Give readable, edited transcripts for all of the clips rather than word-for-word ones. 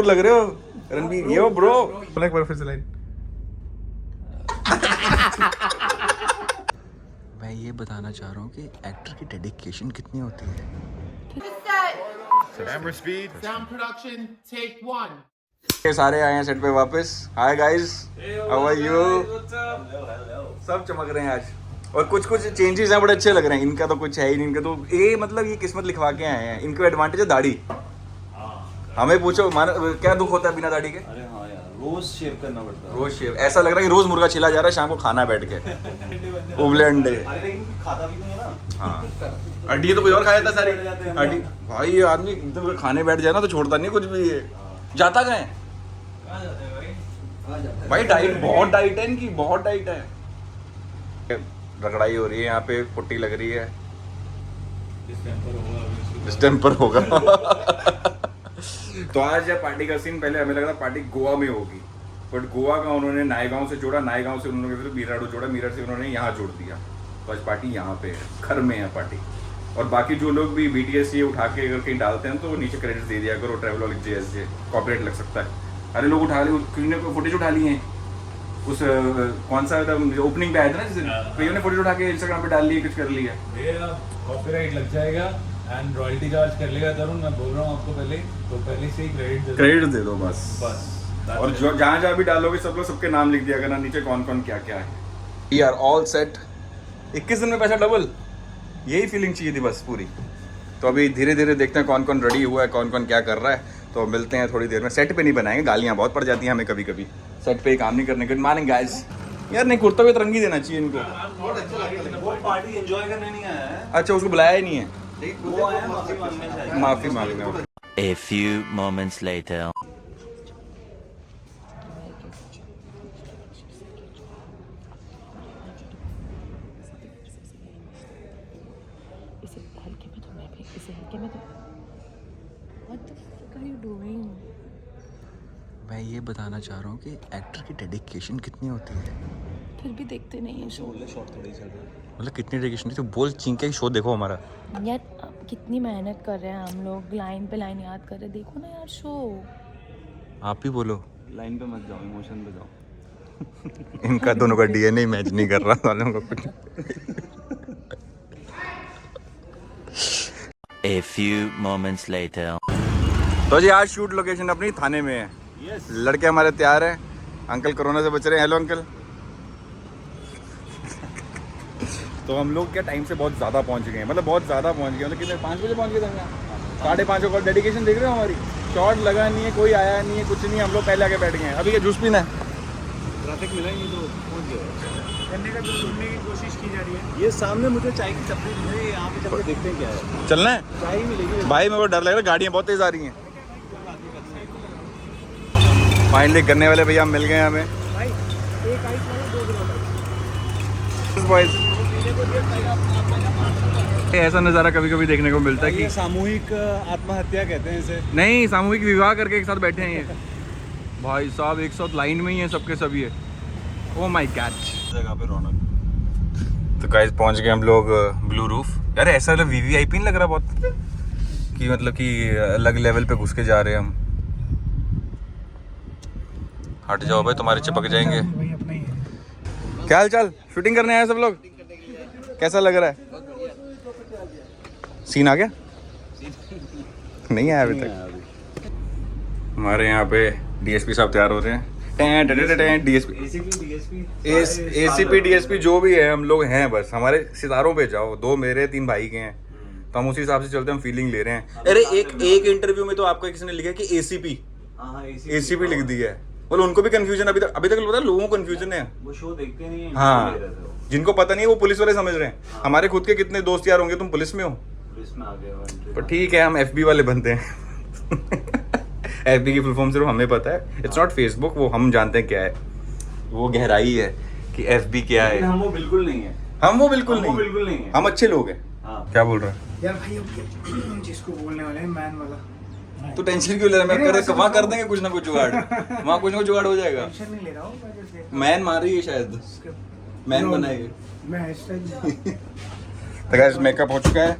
लग रहे हो रणबीर। ये ब्रो एक बार फिर से लाइन। मैं ये बताना चाह रहा हूँ कि एक्टर की डेडिकेशन कितनी होती है। Camera speed. Sound production. Take one. ये सारे आए हैं सेट पे वापस। Hi guys, how are you? सब चमक रहे हैं आज और कुछ कुछ चेंजेस हैं, बड़े अच्छे लग रहे हैं। इनका तो कुछ है ही नहीं, इनका तो ये मतलब ये किस्मत लिखवा के आए हैं। इनको एडवांटेज है दाढ़ी। हमें पूछो क्या दुख होता है बिना दाढ़ी के? अरे हाँ यार, रोज शेव करना पड़ता है। रोज शेव, ऐसा लग रहा है कि रोज मुर्गा छिला जा रहा है शाम को खाना बैठ के उबले अंडे। अरे लेकिन खाता भी नहीं है ना। हाँ, हड्डी तो कोई और खा जाता है सारी हड्डी। भाई ये आदमी एकदम खाने बैठ जाए ना तो छोड़ता नहीं कुछ भी। ये जाता कहाँ है भाई? डाइट, बहुत डाइट है इनकी, बहुत डाइट है। रगड़ाई हो रही है यहाँ पे, पुट्टी लग रही है। डिस्टेंपर होगा। तो आज है पार्टी का सीन। पहले हमें लगा था पार्टी गोवा में होगी, बट गोवा का उन्होंने नायगांव से जोड़ा, नायगांव से उन्होंने फिर मीराडू जोड़ा, मीरठ से उन्होंने यहाँ जोड़ दिया। तो आज पार्टी यहाँ पे है, घर में है पार्टी। और बाकी जो लोग भी BTS ये उठा के अगर कहीं डालते हैं तो नीचे क्रेडिट दे दिया करो, ट्रैवलॉजिक JSJ, कॉपीराइट लग सकता है। अरे लोग उठा लिए, किसी ने फुटेज उठा लिए हैं उस कौन सा ओपनिंग पे आया था ना, जिस कईयों ने फुटेज उठा के इंस्टाग्राम पे डाल लिए, कुछ कर लिया। कॉपीराइट लग जाएगा एंड रॉयल्टी चार्ज कर लेगा तरुण। मैं बोल रहा हूँ आपको पहले, तो पहले से ही क्रेडिट दे दो बस। और बस जो जहाँ जहाँ भी डालोगे सब लोग सबके नाम लिख दिया करना नीचे, कौन कौन क्या क्या है। We are all set. 21 दिन में पैसा डबल, यही फीलिंग चाहिए थी बस पूरी। तो अभी धीरे धीरे देखते हैं कौन कौन रेडी हुआ है, कौन कौन क्या कर रहा है। तो मिलते हैं थोड़ी देर में। सेट पे नहीं बनाएंगे, गालियाँ बहुत पड़ जाती हैं हमें कभी कभी। सेट पे ही काम नहीं करने। Good morning guys. यार नहीं, कुर्ता भी रंगी देना चाहिए इनको। बहुत अच्छा लगा। वो पार्टी एंजॉय करने नहीं आया है। अच्छा, उसको बुलाया ही नहीं है। वो आया माफी मांगने शायद। माफी मांगने। A few moments later. इसे हल्के में तो मैं भी, इसे हल्के में तो। What the fuck are you doing? मैं ये बताना चाह रहा हूँ कि एक्टर की डेडिकेशन कितनी होती है। फिर भी देखते नहीं है शो। मतलब कितनी डेडिकेशन थी, तो बोल चीन के शो देखो हमारा। यार कितनी मेहनत कर रहे हैं हम लोग, लाइन पे लाइन याद कर रहे हैं। देखो ना यार शो। आप ही बोलो। लाइन पे मत जाओ, इमोशन पे जाओ। इनका दोनों का DNA मैच नहीं कर रहा वालों का कुछ। A few moments later. तो जी आज शूट लोकेशन अपनी थाने में है। लड़के हमारे तैयार हैं। अंकल कोरोना से बच रहे हैं। Hello uncle. तो हम लोग क्या टाइम से बहुत ज़्यादा पहुंच गए हैं, मतलब बहुत ज़्यादा पहुंच गए। मतलब कितने 5 बजे पहुंच गए थे हम यहाँ। 5:30 को डेडिकेशन देख रहे हो हमारी। शॉट लगा नहीं है, कोई आया नहीं है, कुछ नहीं। हम लोग पहले आके बैठ गए हैं। अभी क्या जूस पीना है? ट्रैफिक मिला ही नहीं तो पहुंच गए। करने का जो ढूंढने की कोशिश की जा रही है। ये सामने मुझे चाय की टपरी मिल रही है, यहाँ पे चल के देखते हैं क्या है। चलना है चाय ही मिलेगी। भाई, मेरे को डर लग रहा है, गाड़ियाँ बहुत तेज़ आ रही हैं। फाइनली गन्ने वाले भैया मिल गए हमें। भाई एक आइस वाला 2 किलो बॉयज, ऐसा नज़ारा कभी कभी देखने को मिलता है ये कि सामूहिक आत्महत्या कहते हैं इसे। नहीं, सामूहिक विवाह करके एक साथ बैठे हैं ये भाई साहब, एक साथ लाइन में ही हैं सबके सब। ये ओ माय गॉड, जगह पे रौनक। तो गाइस पहुंच गए हम लोग ब्लू रूफ। यार ऐसा VVIP नहीं लग रहा बहुत कि मतलब कि अलग लेवल पे घुस के जा रहे हैं हम। हट जाओ भाई, तुम्हारे चिपक जाएंगे। क्या हाल चाल? शूटिंग करने आए सब लोग? कैसा लग रहा है? सीन आ गया? नहीं आया अभी तक। हमारे यहाँ पे DSP साहब तैयार हो रहे हैं। ACP DSP जो भी है, हम लोग हैं बस। हमारे सितारों पे जाओ, 2 मेरे 3 भाई के हैं, तो हम उसी हिसाब से चलते हैं। हम फीलिंग ले रहे हैं। अरे एक इंटरव्यू में तो आपको किसी ने लिखा कि ACP लिख दिया है। बोलो उनको भी कंफ्यूजन अभी तक पता है, लोगों को कंफ्यूजन है। वो शो देखते नहीं है। हाँ, जिनको पता नहीं है वो पुलिस वाले समझ रहे हैं। हमारे खुद के कितने दोस्त यार होंगे, तुम पुलिस में हो। पुलिस में आ गए। पर ठीक है, हम FB वाले बनते हैं। FB की फुल फॉर्म सिर्फ हमें पता है। इट्स नॉट फेसबुक, वो हम जानते हैं क्या है। वो गहराई है कि FB क्या है। हम वो बिल्कुल नहीं है। हम वो बिल्कुल वो बिल्कुल नहीं है। हम अच्छे लोग हैं। हाँ। क्या बोल रहा है? यार भाई हम जिसको बोलने वाले हैं मैन वाला, तू टेंशन क्यों ले रहा है? मैं कर वहाँ कर देंगे कुछ ना कुछ जुगाड़। वहाँ कुछ ना कुछ जुगाड़ हो जाएगा। टेंशन नहीं ले रहा हूँ मैं, जैसे मैन मार रही है शायद, मैन बनाएगी। मैं हैशटैग तो गाइस मेकअप हो चुका है।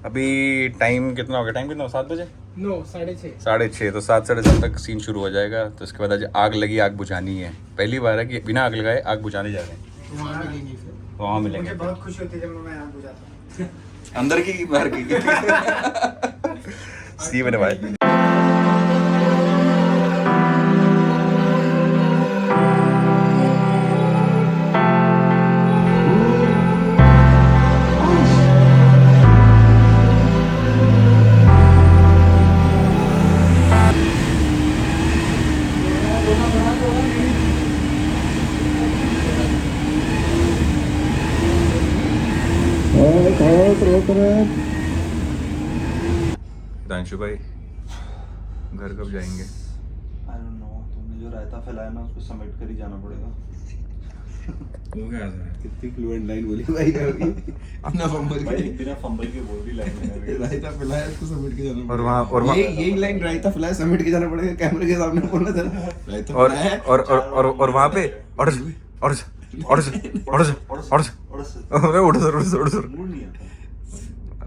अभी टाइम कितना हो गया? 7 बजे। No, 6:30. 6:30 तो 7 साढ़े 7 तक सीन शुरू हो जाएगा। तो उसके बाद आज आग लगी, आग बुझानी है। पहली बार है कि बिना आग लगाए आग बुझाने जा रहे हैं। वहाँ मिलेंगे फिर। वहाँ मिलेंगे। मुझे बहुत खुशी होती है जब मैं यहाँ बुझाता हूँ। अंदर की बाहर की सी मैंने भाई। दांशु भाई घर कब जाएंगे? I don't know, तुमने जो रायता फैलाया ना उसको समेट कर ही जाना पड़ेगा। वो क्या कितनी फ्लुएंट लाइन बोली भाई ने अभी। बिना फंबल के बिना फंबल के बोल दी लाइन। रायता फैलाया उसको समेट के जाना और वहाँ यही लाइन रायता फैलाया समेट के जाना पड़ेगा। कैमरे के सामने बोलना था रायता और फैलाया और वहाँ पे और मूड नहीं आता।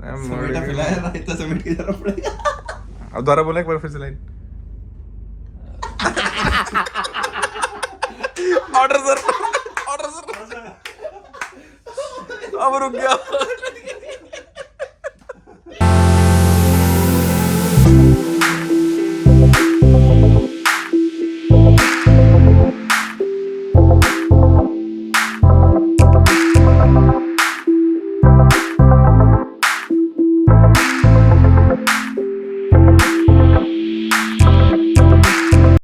अब फैलाया रायता समेट के जाना पड़ेगा। दोबारा बोला एक बार फिर से लाइन। Order sir. अब रुक गया।